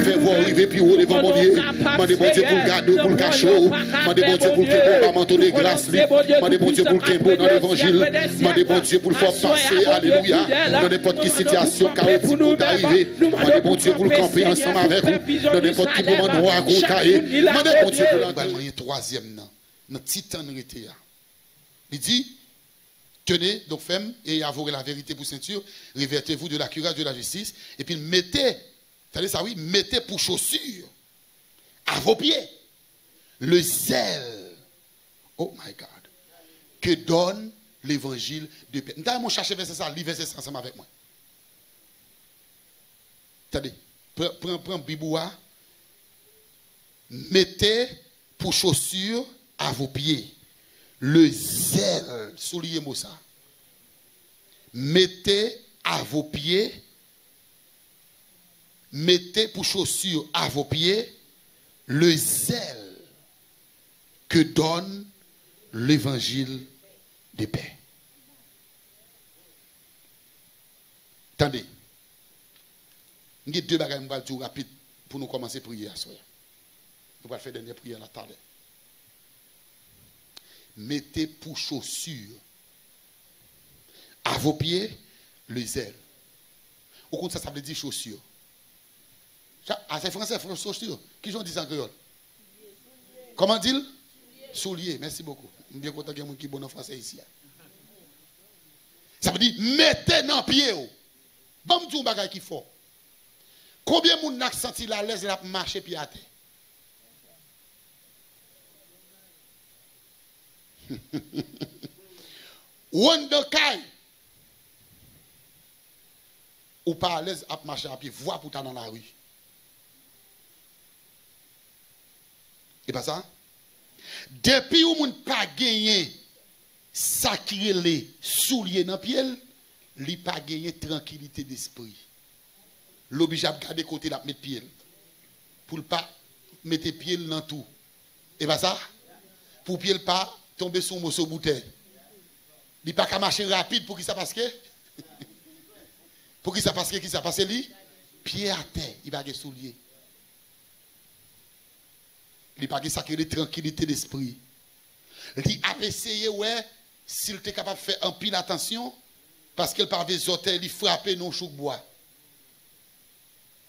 faire voir arriver puis haut devant mon Dieu. Mandez bon Dieu pour le garder, pour le cacher. Mandez bon Dieu pour le faire pas manteau de grâce. Mandez bon Dieu pour le faire dans l'évangile. Mandez bon Dieu pour le faire passer, alléluia, dans n'importe quelle situation chaotique pour d'arriver. Mandez bon Dieu pour le camper ensemble avec vous. Dans n'importe quel moment noir qu'on taille. Mandez bon Dieu pour l'engagement. Troisième, notre titan rété. Il dit, tenez, donc femme, et avouez la vérité pour ceinture, révertez-vous de la cuirasse de la justice, et puis mettez, savez ça oui, mettez pour chaussures à vos pieds le zèle, oh my God, que donne l'évangile de paix. Nous allons chercher verset ça, lisez verset ça ensemble avec moi. Attendez, prends Biboua, mettez pour chaussures à vos pieds le zèle, soulignez-moi ça. Mettez à vos pieds, mettez pour chaussures à vos pieds le zèle que donne l'évangile de paix. Attendez, il y a deux bagages tout rapide pour nous commencer à prier à soir. Nous allons faire une dernière prière à la tarde. Mettez pour chaussures à vos pieds le zèle. Au compte ça veut dire chaussures. Ah, c'est français, chaussures. Qui j'en dis en créole? Comment dit-il? Soulier. Merci beaucoup. Je suis bien content qu'il y ait quelqu'un qui est bon en français ici. Ça veut dire mettez dans le pied. Bon, je dis un bagage qui faut. Combien de monde n'a senti la l'aise de marcher pied à terre? Wandokai ou pas à l'aise à marcher à pied, voix pour ta dans la rue. Et pas ça? Depuis où moun pas gagné sacré les souliers dans pied, li pas gagné tranquillité d'esprit. L'oblige à garder côté la mettre pied pour pas mettre pied dans tout. Et pas ça? Pour pied pas tomber sur un morceau bouteille. Il pas qu'à marcher rapide pour qui ça passe que pour qui ça passe que qui ça passe lui pied à terre, il va avoir soulier. Il pas sacré de tranquillité d'esprit. Il a essayé ouais s'il était capable de faire un pile attention parce qu'il par des hôtels, il frappait non chou bois.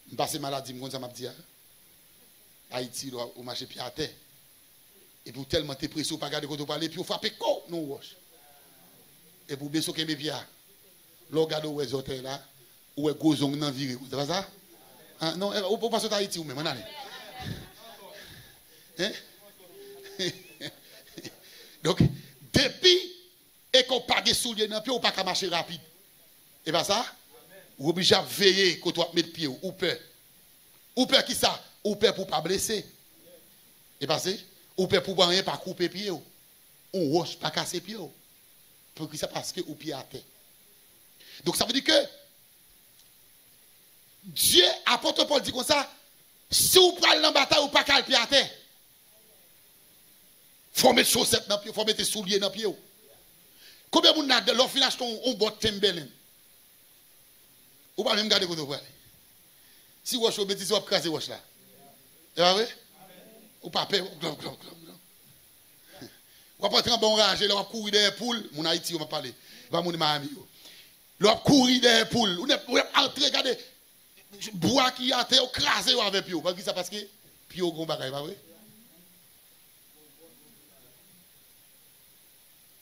Je passe maladie, comme ça m'a dit Haïti doit au marché pied à terre. Et pour tellement te pression pas garder quand on parler puis on frappe quoi non roche. Et pour baisser mes pieds. Là regarde où est hôtel là, où est gozong nan viré, c'est pas ça? Ah, non, on peut passer à Haïti ou même allez. Hein? Donc depuis et qu'on pas de souliers dans pied ou pas qu'à marcher rapide. Et pas ça? Ou obligé à veiller quand on mettre pied ou peur. Ou peur qui ça? Ou peur pour pas blesser. Et pas ça? Ou peur pour rien pas couper pied ou roche pas casser pied. Pour qui ça parce que ou pied à terre. Donc ça veut dire que Dieu, apôtre Paul dit comme ça, si vous prenez dans la bataille ou pas qu'à pied à terre, il faut mettre chaussettes dans le pied, il faut mettre souliers dans le pied. Combien de gens ont fait un bot Timberland? Ou pas même garder côté pour aller. Si vous avez un bêtise, vous avez crasé là. C'est vrai? Ou pas peur. Vous avez un bon rage, vous avez couru derrière les poules. Mon Haïti, on va parler. Vous avez Miami. Vous avez couru derrière les poules. Vous avez entré, regardez. Bois qui a été écrasé avec Pio. Parce que ça parce que Pio gros bagaille, pas vrai?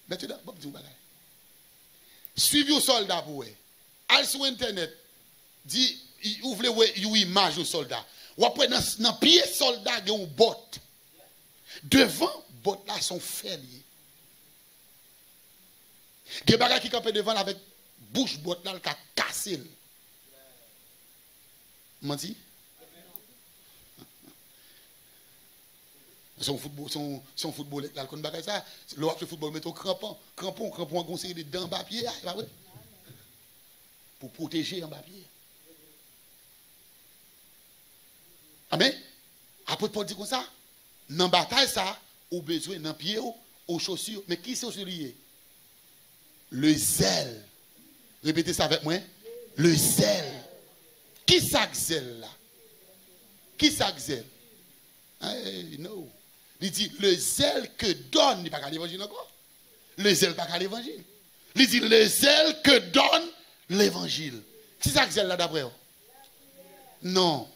Maintenant, bon petit bagaille. Suivez vos soldats pour eux. Allez sur internet. Dit vous voulez une image aux soldats. Ou après dans pied soldat il y a une botte. Devant botte là sont faits liés. Des bagages qui campent devant avec bouche botte là qui a cassé. Menti? Son football là kon bagay ça, le football met au crampon on conseille des dents papier, pas vrai? Pour protéger un papier. Amen. Après Paul dit comme ça, dans bataille ça, ou besoin dans pied aux chaussures, mais qui c'est lié? Le zèle. Répétez ça avec moi. Le zèle. Qui ça zèle là? Qui ça zèle? Non. Il dit, le zèle que donne, il n'est pas qu'à l'évangile encore. Le zèle pas qu'à l'évangile. Il dit, le zèle que donne l'évangile. Qui ça zèle là d'après? Non.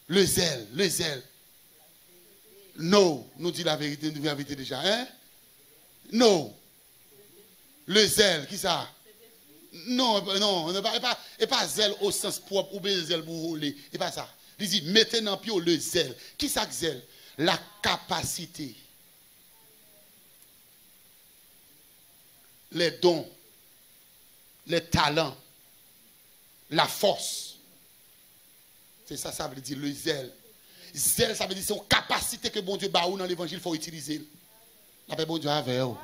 Le zèle, le zèle. Non, nous dit la vérité, nous disons la vérité déjà. Hein? Non. Le zèle, qui ça? Non, non, et pas zèle au sens propre ou bien zèle pour voler. Et pas ça. Il dit, mettez dans pied le zèle. Qui ça zèle? La capacité. Les dons. Les talents. La force. C'est ça, ça veut dire le zèle. Zèle, ça veut dire c'est une capacité que bon Dieu bat dans l'évangile, il faut utiliser. La paix, bon Dieu, avec vous.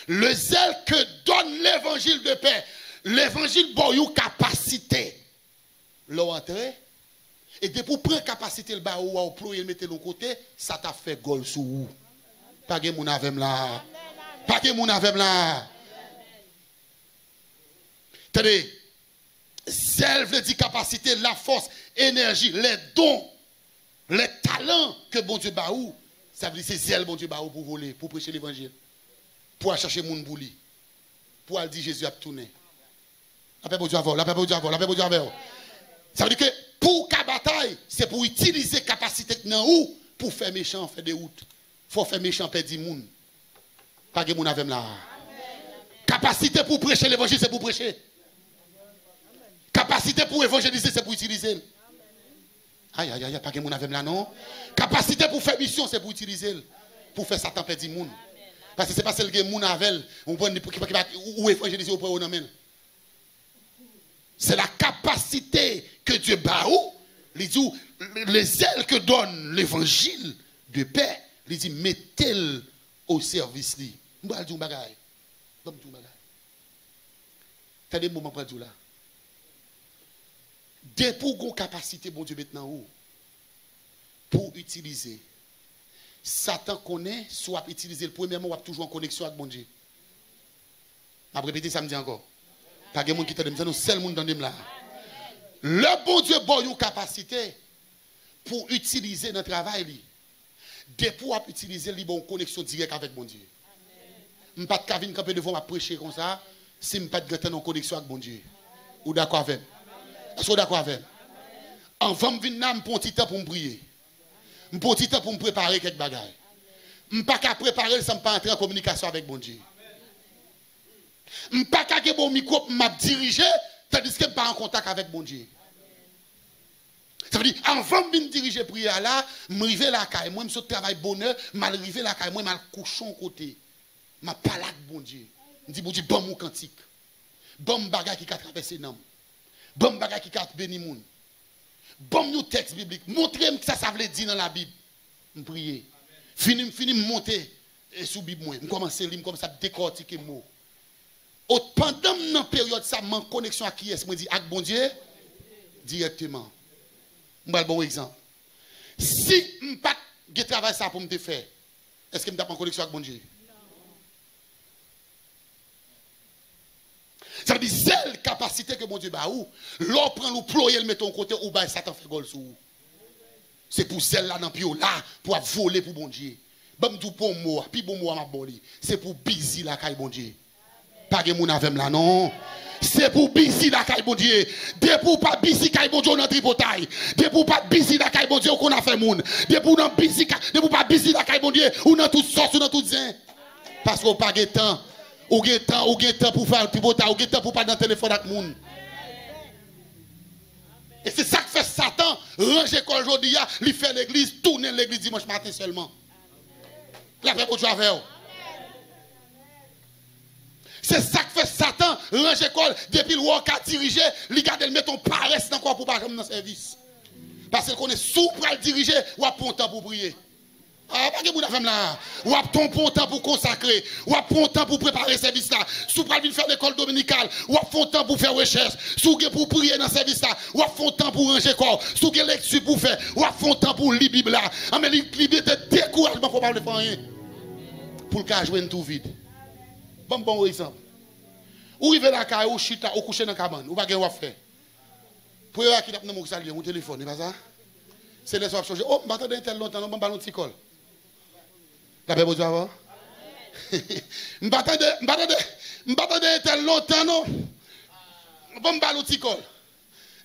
Le zèle que donne l'évangile de paix. L'évangile, bon, une capacité. L'entrée. Et dès pour prendre capacité, le bas ou ployer, le mettre de l'autre côté, ça t'a fait gol sous vous. Pas que mon avem là. Pas que mon avem là. Tenez. Zèle veut dire capacité, la force, énergie, les dons, les talents que bon Dieu bat ou. Ça veut dire c'est zèle bon Dieu bat ou pour voler, pour prêcher l'évangile. Pour aller chercher moun pour lui. Pour aller dire Jésus a tourné. La paix bon Dieu avant, la paix bon Dieu avant, la paix bon Dieu avant. Ça veut dire que pour qu'à bataille, c'est pour utiliser capacité dans ou pour faire méchant, faire des routes. Faut faire méchant, perdre du monde. Pas que moun avem là. Capacité pour prêcher l'évangile, c'est pour prêcher. Capacité pour évangéliser, c'est pour utiliser. Aïe, aïe, aïe, pas que mon avem là, non. Capacité pour faire mission, c'est pour utiliser. Pour faire Satan perdre du monde. Parce que ce n'est pas celle que mon avem, ou évangéliser au point où c'est la capacité que Dieu bat ou. Il dit, les ailes que donne l'évangile de paix, il dit, mettez-le au service. Je vais dire un bagage. Je vais dire un bagage. T'as des moments pour dire là. Dès pour une capacité, bon Dieu, maintenant, pour utiliser. Satan connaît, soit utiliser le premier mot, ou toujours en connexion avec bon Dieu. Je vais répéter ça, me dit encore. Pas de monde qui t'a dit, c'est le seul monde dans le là. Le bon Dieu a une capacité pour utiliser notre travail. Dès pour utiliser, il a une connexion directe avec bon Dieu. Je ne peux pas venir camper devant ma prêcher comme ça, si je ne peux pas en connexion avec bon Dieu. Ou d'accord avec? Est-ce que vous d'accord avec? Avant de venir, je prends un petit temps pour me prier. Je prends un petit temps pour me préparer quelques bagages. Je ne peux pas préparer sans pas entrer en communication avec bon Dieu. Je ne peux pas avoir mon micro pour me diriger, tandis que je ne suis pas en contact avec bon Dieu. Ça veut dire, avant de me diriger prière là, je me arrive la caille, moi, je suis travail bonheur, je m'arrive la caille, moi, je suis couchon côté. Je parle avec bon Dieu. Je dis, bon Dieu, bon mon cantique. Bon bagage qui a traversé l'homme. Bon bagage qui a béni moun. Bon nous texte biblique. Montrez-moi que ça veut dire dans la Bible. Je prie. Fini monter sous Bible moi. Je commence à lire comme ça décortiquer mot. Pendant une période ça mon connexion à qui est-ce moi dit avec bon Dieu directement. Je vais un bon exemple. Si je pas de travail ça pour me faire, est-ce que je suis en connexion avec bon Dieu? Ça veut dire celle capacité que mon Dieu a ou l'on prend le ployer le met ton côté ou bah Satan fait gol sous. C'est pour celle là dans pio là pour voler pour bon Dieu. Bam tout bon mot, puis bon mot m'a boli. C'est pour busy la caille bon Dieu. Pas que mon avem là non. C'est pour busy la caille bon Dieu. Dès pour pas busy caille bon Dieu dans tripotaille. Dès pour pas busy la caille bon Dieu qu'on a fait moun. Dès pour non busy dès pour pas busy la caille bon Dieu ou dans toute sorte ou dans tout zin. Parce qu'on pas de temps. Ou gen temps pour faire pivota, ou gen temps pour parler dans le téléphone avec moun. Et c'est ça que fait Satan, ranger quoi aujourd'hui, il fait l'église, tourner l'église dimanche matin seulement. La paix pour Dieu avec vous. C'est ça que fait Satan, ranger quoi depuis le roi qui a dirigé, il garde le mettre en paresse encore pour pas dans le service. Parce qu'on est sous pour le diriger, ou à prendre temps pour prier. Ah, pas que vous avez là. Ou à ton temps pour consacrer. Ou à ton temps pour préparer le service là. Sous pour venir faire l'école dominicale. Ou à ton temps pour faire recherche. Sous pour prier dans le service là. Ou à ton temps pour ranger corps. Sous que lecture pour faire. Ou à ton temps pour lire la Bible là. Ah, mais l'idée de découragement, il ne faut pas le faire rien. Pour le cas, jouer tout vide. Bon exemple. Ou il va la caille, ou chita, ou coucher dans la cabane. Ou pas faire. Pour eux qui n'a pas mon téléphone, pas ça? C'est les soirs changer. Oh, je m'attendais tel longtemps, on va petit col. La paix, bonjour avant. Je m'attendais tel longtemps, non? On va petit col.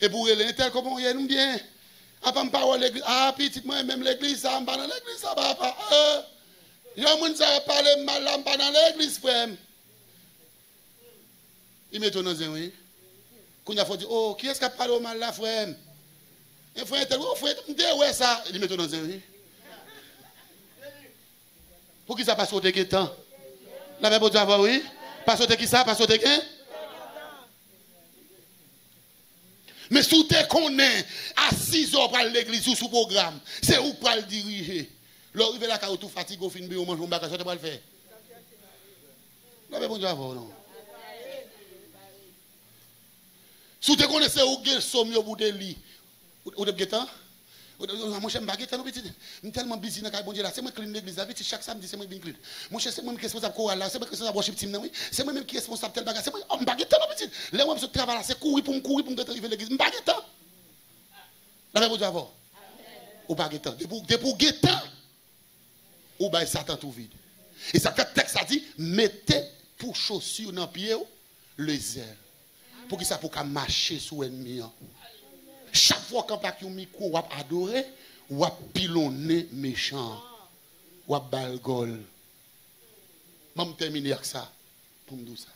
Et pour eux, tel comment il est bien. Après, je parle l'église. Ah, petit, moi, même l'église, ça, je dans l'église, ça va pas. Il y a des gens qui parlent mal, je pas dans l'église, frère. Il m'étonne, oui. Quand il a dit, oh, qui est-ce qui a parlé mal là, frère? Et frère, oh, frère, ouais, ça. Il m'étonne, oui. Pour qui ça passe au temps? La même chose avant, oui. Passe au qui ça? Passe au temps? Mais si tu connais à 6 heures par l'église ou sous programme, c'est où pour le diriger. L'arrivée là, quand tu fatigues, au fin de manger un bagage, ça tu vas le faire. La même chose avant, non? Si tu connais où tu somme au bout de lit, ou de guettant, moi j'aime baguette, non petit. Je suis tellement busy dans le bon Dieu là. C'est moi qui clean l'église là, chaque samedi c'est moi qui clean. Moi c'est moi qui responsable chorale là, c'est moi qui responsable worship team là, oui. C'est moi même qui responsable tel bagage, c'est moi baguette non petit. Là moi je travaille là, c'est courir pour arriver à l'église, baguette. La même chose avant. Ou baguette. De pour guettant. Ou bah Satan tout vide. Et ça fait texte ça dit mettez pour chaussures dans pied le zèle. Pour que ça pour marcher sur l'ennemi. Chaque fois qu'on parle un micro, on va adorer, on va pilonner méchant, on va balgol. Je vais terminer avec ça. Pour me dire ça.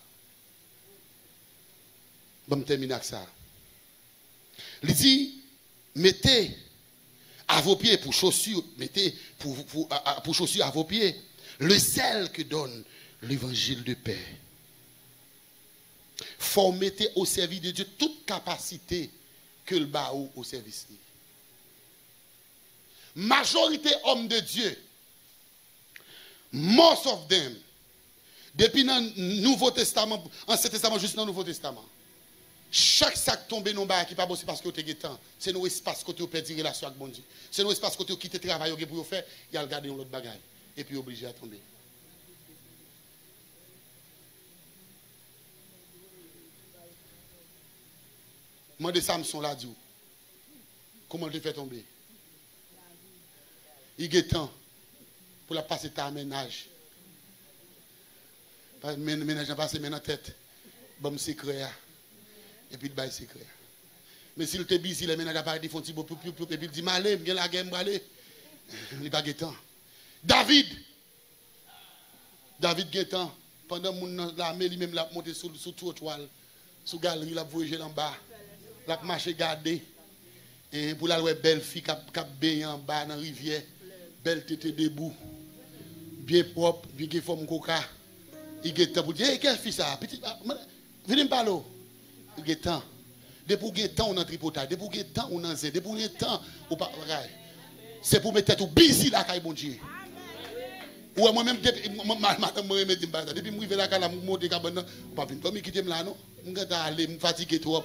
Je vais terminer avec ça. Il dit, mettez à vos pieds pour chaussures, mettez pour chaussures à vos pieds le sel que donne l'évangile de paix. Faut mettre au service de Dieu toute capacité que le bas au service. Majorité hommes de Dieu, most of them, depuis le Nouveau Testament, Ancien Testament, juste dans le Nouveau Testament, chaque sac tombé dans le bas qui n'est pas possible parce que vous avez temps, c'est nos espaces que vous perdu relation avec bon Dieu. C'est nos espaces que vous quitté le travail pour faire, il a regardé l'autre bagaille et puis obligé à tomber. Moi de Samson là dit comment tu fais tomber? Il y a temps pour la passer ta ménage. Ménage n'a pas passé dans tête. Bon secret et puis il bail secret. Mais s'il te busy les ménages pas dit font petit peu et puis il dit malé, bien la game aller. Il pas temps. David Guetan pendant mon l'armée lui même l'a monté sur trottoir, sous galerie l'a voyager en bas. La marche garder et pour la belle fille qui baigné en bas dans la rivière, belle tête debout, bien propre, bien forme coca. Il est temps pour dire quelle fille ça petit venez me parler. Il est temps. Depuis temps on a tripotage, depuis temps on a zé, depuis temps on pas c'est pour mettre tout busy la caille bon Dieu. Ou moi même madame me dit pas depuis me river la caille la monter cabane pas venir pas me quitter là non. M'gata aller me fatiguer trop.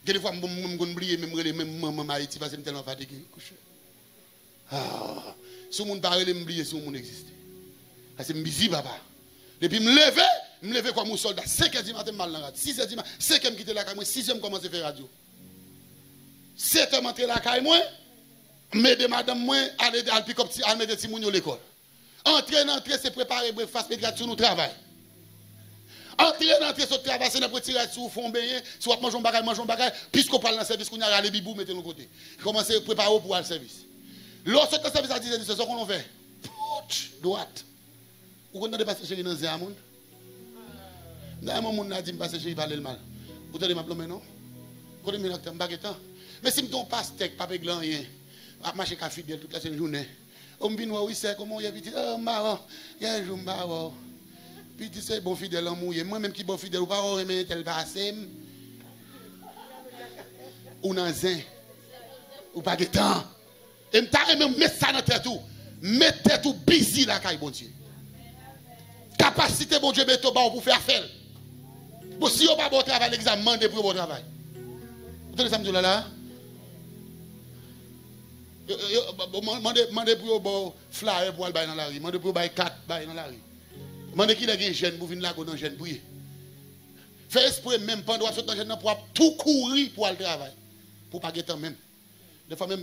Des fois, je me oublier même maman Haïti parce que je suis tellement fatigué. Ah, si on ne parle pas, je oublier si on existe. Parce que je suis busy, papa. Depuis je me lever comme un soldat. 5h du matin, mal dans la radio. 6h du matin, 5h quitter la caille, 6h commencer à faire radio. 7h m'entrer la caille, m'aider madame, aller pick up, aller mettre des petits à l'école. Entrer, c'est préparer, breakfast, mettre sur nos travail. Entrer sur le travail, c'est pour tirer sur le fond baigné, soit manger un bagage, puisqu'on parle dans le service, qu'on a les bibous, mettez de côté. Commencez à préparer pour le service. Lorsque le service a dit, c'est ce qu'on fait. Droite. Vous connaissez pas chéri dans un monde? Dans un monde, on a dit, passer chéri, parler le mal. Vous avez ma plombe, non? Vous avez mis un baguette. Mais si je ne passe steak, pas de rien, je marche avec fidèle toute la journée. On me dit, oui, c'est comment il y a dit, oh, marrant, il y a un jour, marrant. Puis tu sais, bon fidèle en mouillé. Moi-même qui bon fidèle, ou pas remettre tel passé. Ou dans un. Ou pas de temps. Et je même mettre ça dans tête tout. Mettez tout busy la caille, bon Dieu. Capacité, bon Dieu, mettez pour faire faire. Bon, si on pas bon travail, l'examen, demandez pour bon travail. Vous entendez ça, me là? Demandez pour bon flyer pour aller dans la rue. Demandez pour aller 4 dans la rue. Demandez qui est jeune pour venir là dans jeune pour Fais esprit même pendant ce temps pour tout courir pour le travail. Pour pas gagner temps même. Des fois même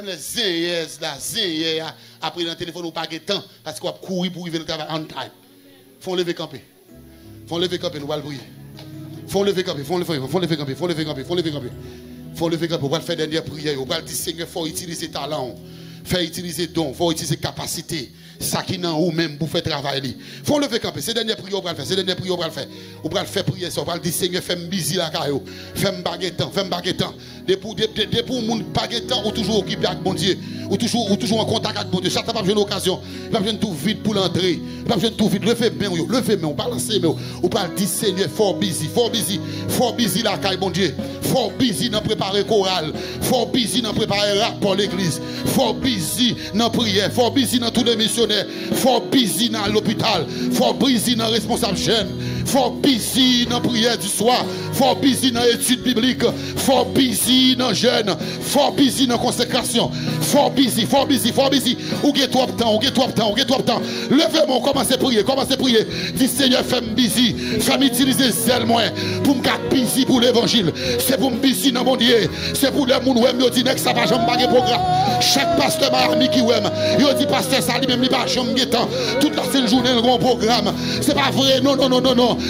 les zéyes là, zéyes après dans le téléphone ou pas gagner temps parce qu'on va courir pour arriver au travail on time. Faut lever camper. Faut lever camper, nous allons prier. Faut lever camper, faut lever camper, faut lever camper, faut lever camper. Faut lever camper, on va faire dernière prière, on va dire Seigneur, faut utiliser talent. Faire utiliser don, faut utiliser capacité, ça qui n'a ou même pour faire travailler. Faut lever camper, c'est dernière prière on va le faire, c'est dernière prière on va le faire. On va le faire prier ça, on va dire Seigneur, fais-moi busy la caillou, fais-moi baguettant, fais-moi baguettant. Des pour moun baguettant ou toujours occupé avec bon Dieu, ou toujours en contact avec bon Dieu. Chaque fois pas une occasion, pas besoin tout vite pour l'entrée, pas besoin tout vite, levez bien, on balancer mais on va dire Seigneur, fort busy la caille bon Dieu. Fort busy dans préparer chorale, fort busy dans préparer rap pour l'église, fort busy dans prière, fort busy dans tous les missionnaires, fort busy dans l'hôpital, fort busy dans responsable jeune, fort busy dans prière du soir, fort busy dans études bibliques, fort busy dans jeûne, fort busy dans consécration, fort busy. Ou get trop de temps. Levez-moi, commencez à prier. Dis Seigneur, fais-moi busy, fais-moi utiliser zèle moi pour me garder busy pour l'évangile. C'est pour me busy dans mon Dieu. C'est pour les gens qui me disent que ça va jamais pas programme. Chaque pasteur m'a ami qui aime. Il dit pasteur ça lui-même il pas jamais temps. Toute la seule journée le grand programme. C'est pas vrai. Non.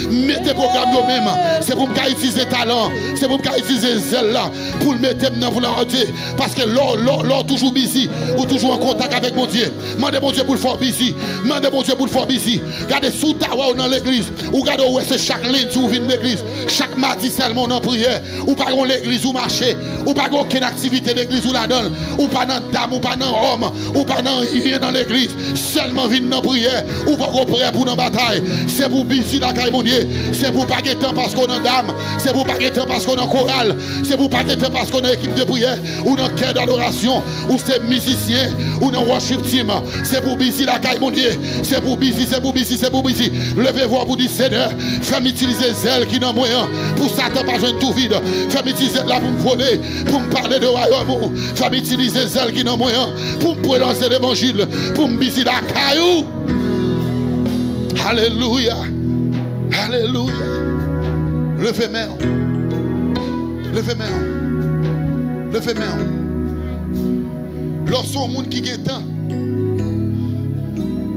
Mettez programme vous-même. C'est pour me utiliser talent. C'est pour me utiliser zèle là pour le mettre dans vouloir Dieu. Parce que l'or toujours busy ou toujours en contact avec mon Dieu. Mandez mon Dieu pour le fort busy. Regardez sous ta dans l'église. Ou regardez où c'est chaque ligne où vient l'église. Chaque mardi seulement en prière. Ou pas dans l'église ou marcher. Ou pas aucune activité d'église ou la donne. Ou pas dans dame, ou pas dans homme. Ou pas dans rien dans l'église. Seulement vient dans prière. Ou pas qu'on prière pour dans bataille. C'est pour busy la caille mon Dieu. C'est pour pas temps parce qu'on a dame. C'est pour pas temps parce qu'on a chorale. C'est pour pas temps parce qu'on a équipe de prière. Ou dans cœur d'adoration. Ou c'est musicien. Ou dans worship team. C'est pour busy la caille mon Dieu. C'est pour busy. Levez-vous pour dire Seigneur. Fais-moi utiliser zèle qui n'a moyen. Pour Satan pas jeune tout vide. Fais-moi utiliser là pour me voler. Pour me parler de royaume. Fais-moi utiliser zèle qui n'a moyen. Pour me lancer l'évangile. Pour me busy la caillou. Alléluia. Levez-moi. Lorsqu'on monde qui gagne temps.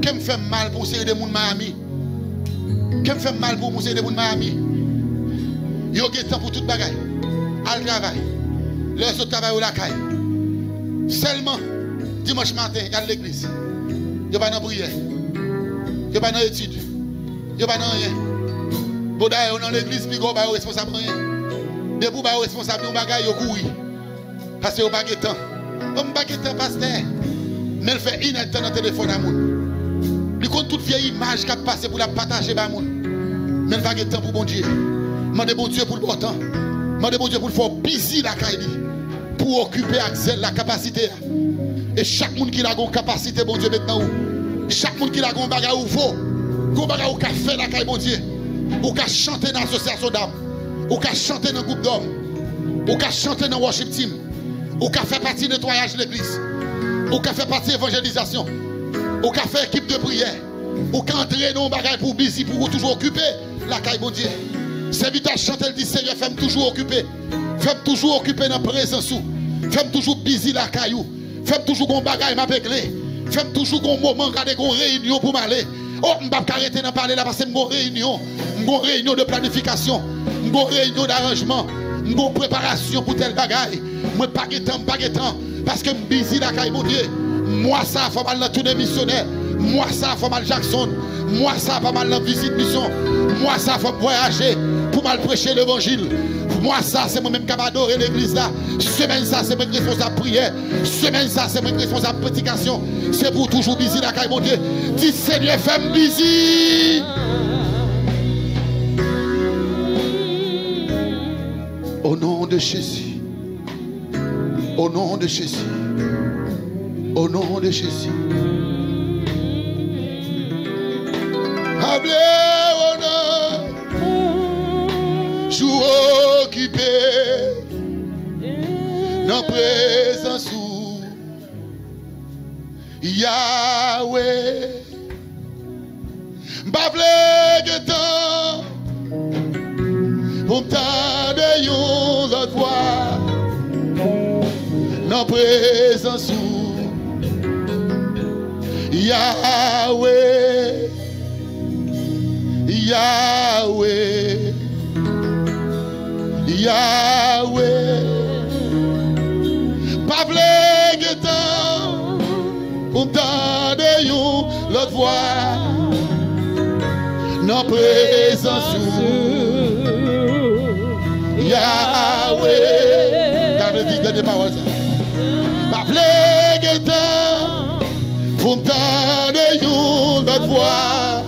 Qui me fait mal pour essayer de mon Miami. Qui me fait mal pour essayer de mon Miami. Il y a temps pour toute bagaille. Al travail. Les autres travaillent au la caille. Seulement dimanche matin, il y a l'église. Il n'y a pas de prière. Il n'y a pas d'études. Il n'y a pas de rien. Bon d'ailleurs, dans l'église, puis on est responsable de rien. Debout, on est responsable de bagaille, on court. Parce que on n'a pas de temps. On n'a pas de temps, pasteur. Mais il fait une temps dans le téléphone à moun. Il compte toute vieille image qui a passé pour la partager à moun. Mais il n'a pas de temps pour bon Dieu. Demandez bon Dieu pour le bon temps. Demandez bon Dieu pour le faire busy la caille. Pour occuper avec la capacité. Et chaque monde qui a une capacité, bon Dieu, maintenant. Chaque monde qui a un bagage ou faux. Un bagage ou qui a fait la caille, bon Dieu. Ou qui a chanté dans l'association d'âmes. Ou qui a chanté dans le groupe d'hommes. Ou qui a chanté dans le worship team. Ou qui a fait partie du nettoyage de l'église. Ou qui a fait partie de l'évangélisation. Ou qui a fait équipe de prière. Ou qui a entré dans un bagage pour busy, pour toujours occuper la caille, bon Dieu. C'est vite à chanter, elle dit Seigneur, fais-moi toujours occuper. Fais-moi toujours occuper dans la présence. Fais-moi toujours busy la caillou. Fais-moi toujours un bagage m'a réglé. Fais-moi toujours un moment, regarder une réunion pour m'aller. Oh, je ne vais pas arrêter d'en parler là parce que c'est une réunion de planification, une réunion d'arrangement, une préparation pour tel bagage. Je ne pas de temps, parce que je suis busy la caille, mon Dieu. Moi, ça fait mal dans tous les missionnaires. Moi, ça fait mal Jackson. Moi, ça fait mal dans la visite mission. Moi, ça fait voyager pour mal prêcher l'évangile. Moi, ça, c'est moi-même qui vais adorer l'église là. Semaine, ça, c'est moi responsable prière. Semaine, ça, c'est moi responsable prédication. C'est pour toujours busy la caille, mon Dieu. Dis Seigneur, fais-moi busy. Au nom de Jésus. Au nom de Jésus. Au nom de Jésus. Jour occupé dans présence Yahweh. M'bavle de temps dans présence Yahweh, Yahweh, Yahweh. Pas vle getan pour m'tendre l'autre voix dans présence Yahweh. T'as dit des paroles ça. Pas vle getan pour m'tendre l'autre voix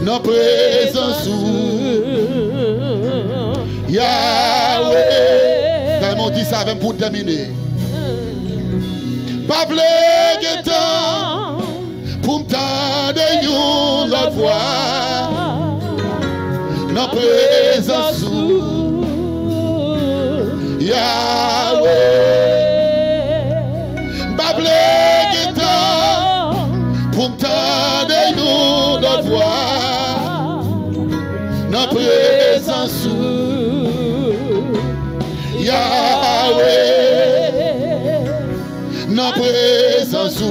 dans présence Yahweh. Quand on dit ça même pour terminer. Pas vle getan pour m'tendre l'autre voix dans présence Yahweh. Pas vle getan pour m'tendre l'autre voix dans présence Yahweh, dans présence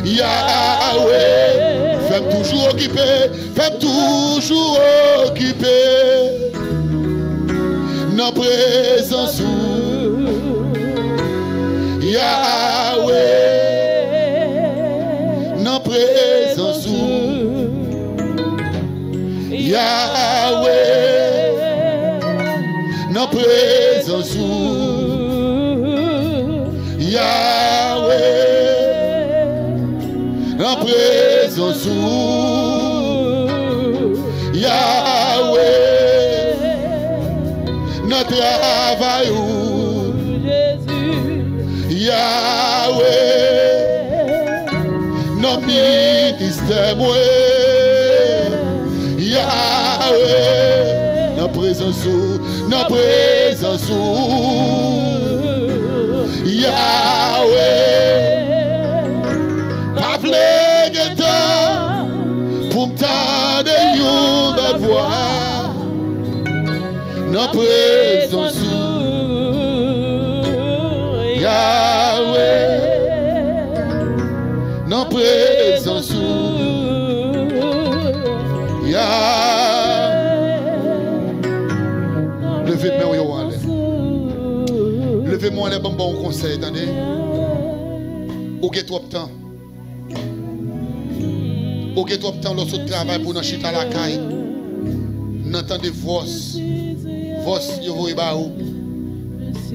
Yahweh. Fais toujours occupé, fais toujours occupé, dans présence Yahweh, dans présence Yahweh, dans présence Yahweh, dans présence Yahweh, dans travail Yahweh, dans ministère Yahweh, dans présence Yahweh. Pas vle getan pour m'tendre l'autre voix dans présence Yahweh, dans présence Yahweh. Levez-moi yo allez. Levez-moi les bon conseil, attendez. Ou que trop de temps. Ou que trop de temps lorsque tu travailles pour nous chiter à la caille. N'entendez vos yo voyez ba ou.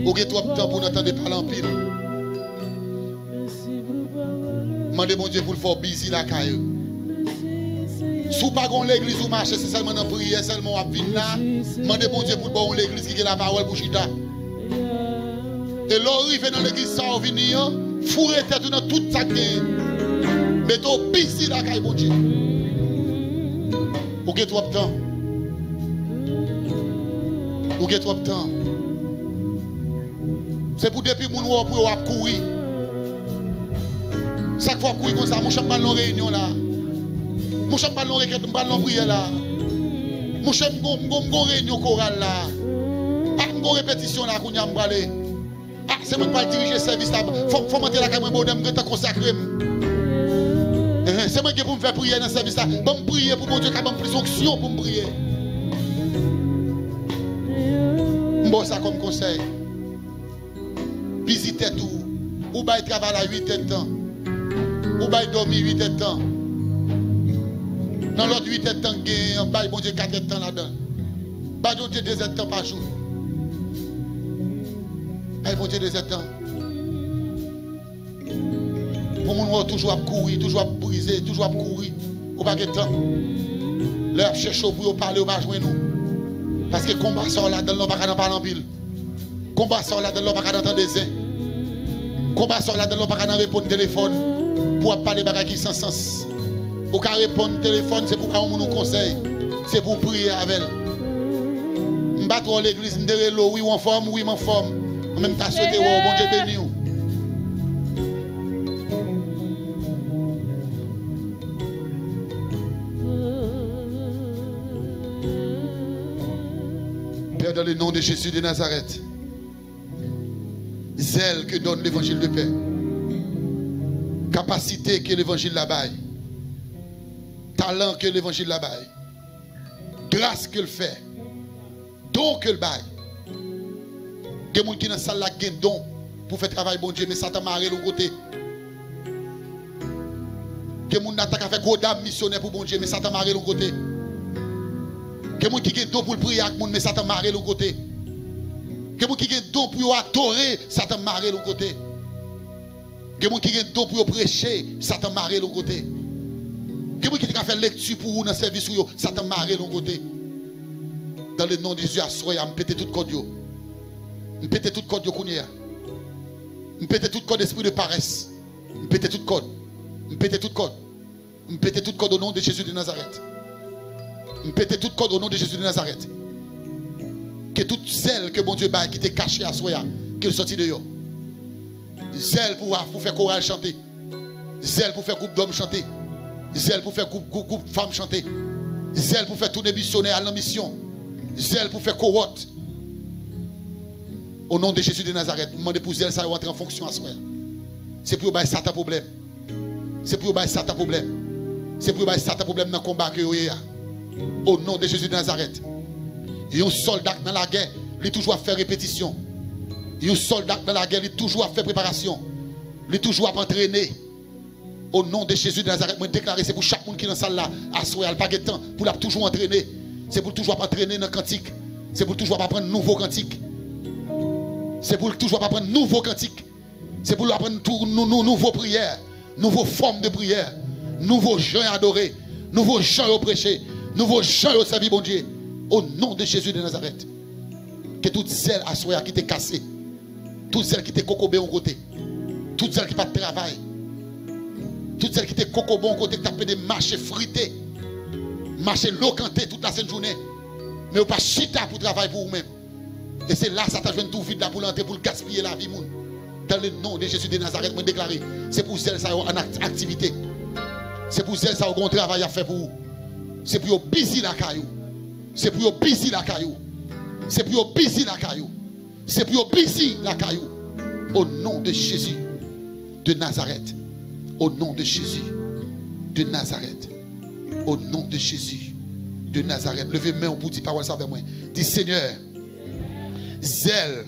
Ou que trop de temps pour n'entendre parler en pile. Mandez mon Dieu pour le faire busy la caille. Si pas gon l'église ou marcher, c'est seulement dans prière, seulement à venir là. Mandez mon Dieu pour bon l'église qui a la parole pour chita. Et l'arrivée dans l'église ça va venir, fourrer tête dans toute sa gain. Mettez busy la caille mon Dieu. Ou que trop de temps. Ou que trop de temps. C'est pour depuis mon ou pour courir. Chaque fois courir comme ça, mon champ dans réunion là. Mon champ dans requête, dans prière là. Mon champ dans réunion chorale là. Ah, mon répétition là qu'on y a m'balé. Ah, c'est moi qui vais diriger service là. Faut monter la caméra bonhomme que t'as consacré. C'est moi qui pour me faire prier dans le service là. Bon prier pour mon Dieu qui a plus onction pour me prier. Bon ça comme conseil. Visitez tout. Ou bail travail à 8 heures de temps. Ou bail dormir 8 heures de temps. Dans l'autre 8 heures de temps, on bail bon Dieu 4 heures de temps là-dedans. Bail bon Dieu 2 heures de temps par jour. Bail bon Dieu 2 heures de temps. Pour mon toujours à courir, toujours à briser, toujours à courir. Ou pas de temps. L'heure cherche pour parler, on va joindre nous. Parce que le combat sort là, dans l'on va pas parler en pile. Combat sort là, dans l'on va pas entendre des uns. Combat sort là, dans l'on va pas répondre au téléphone. Pour parler de bagages qui sans sens. Pour qu'à répondre au téléphone, c'est pour qu'on nous conseille. C'est pour prier avec elle. Je ne pas l'église, je vais oui, en forme, oui, en forme. En même temps, souhaiter, bon Dieu béni. Père, dans le nom de Jésus de Nazareth. Zèle que donne l'évangile de paix. Capacité que l'évangile la baille. Talent que l'évangile la baille. Grâce que le fait. Don que le baille. Des gens qui dans la salle là ont don pour faire travail bon Dieu, mais Satan marre l'autre côté. Des gens qui ont fait gros dame missionnaire pour bon Dieu, mais Satan marre l'autre côté. Des gens qui ont don pour prier avec monde, mais Satan marre l'autre côté. Des gens qui ont don pour adorer, Satan marre l'autre côté. Des gens qui ont don pour prêcher, Satan marre l'autre côté. Des gens qui ont fait lecture pour vous dans le service, Satan marre l'autre côté. Dans le nom de Jésus, je pète tout code. Je pète tout code. Je pète tout code d'esprit de paresse. Je pète tout code. Je pète tout code. Je pète tout code au nom de Jésus de Nazareth. Je pète tout code au nom de Jésus de Nazareth. Que toute celle que bon Dieu baille qui était cachée à soi, qu'elle sortit de yo. Zèle pour faire chorale chanter. Zèle pour faire groupe d'hommes chanter. Zèle pour faire groupe femmes chanter. Zèle pour faire tourner missionnaire à la mission. Zèle pour faire cohorte. Au nom de Jésus de Nazareth, demandez pour zèle ça rentrer en fonction à soi. C'est pour bailler ça ta problème. C'est pour bailler ça ta problème. C'est pour bailler ça ta problème dans le combat que vous avez. Au nom de Jésus de Nazareth. Et un soldat dans la guerre, il toujours fait répétition. Et un soldat dans la guerre, il toujours fait préparation. Il toujours entraîner. Au nom de Jésus de Nazareth, je déclare c'est pour chaque monde qui est dans la salle là, à soi, pas de temps, pour toujours entraîner. C'est pour toujours entraîner dans le cantique. C'est pour toujours apprendre nouveau cantique. C'est pour toujours apprendre nouveau cantique. C'est pour apprendre nouveau prière, nouveau forme de prière, nouveau gens adorés, nouveau gens au prêcher, nouveau gens au servir bon Dieu. Au nom de Jésus de Nazareth. Que toutes celles à soi qui étaient cassées, toutes celles qui étaient cocobées au côté, toutes celles qui n'ont pas de travail, toutes celles qui étaient cocobées au côté, qui ont des marchés frités, marcher locanté toute la sainte journée, mais vous pas chita pour travailler pour vous-même. Et c'est là que ça t'a joué tout vide là pour l'entrer, pour gaspiller la vie. Dans le nom de Jésus de Nazareth, je déclare, c'est pour celles ça en activité. C'est pour celles ça un travail à faire pour vous. C'est pour busy la caillou. C'est pour busy la caillou. C'est pour busy la caillou. C'est pour busy la caillou. Au nom de Jésus de Nazareth. Au nom de Jésus de Nazareth. Au nom de Jésus de Nazareth. Levez main pour dire parole ça avec moi. Dis Seigneur, zèle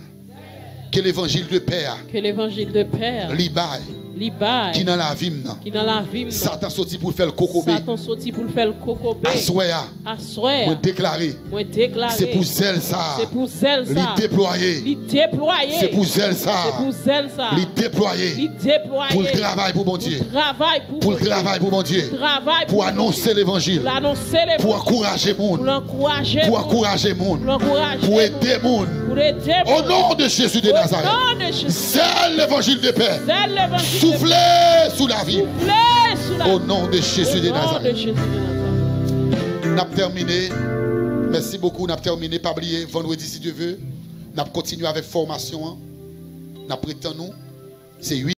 que l'évangile de Père. Que l'évangile de Père. Libaye. Qui dans la vie. Satan sorti pour faire le cocobé. Satan sorti pour faire le cocobé. Assoya. Moi déclarer. C'est pour zèle ça. C'est pour zèle ça. Li déployer. C'est pour zèle ça. C'est pour zèle ça. Li déployer. Pour le travail pour mon Dieu. Pour le travail pour mon Dieu. Pour annoncer l'évangile. Pour encourager le monde. Pour encourager le monde. Pour aider le monde. Au nom de Jésus de Nazareth. Zèle l'évangile de paix. Soufflez sous la vie. Au nom de Jésus de Nazareth. Nous avons terminé. Merci beaucoup. Nous avons terminé. Pas oublier vendredi si Dieu veut. Nous avons continué avec formation. Nous prétendons. C'est 8.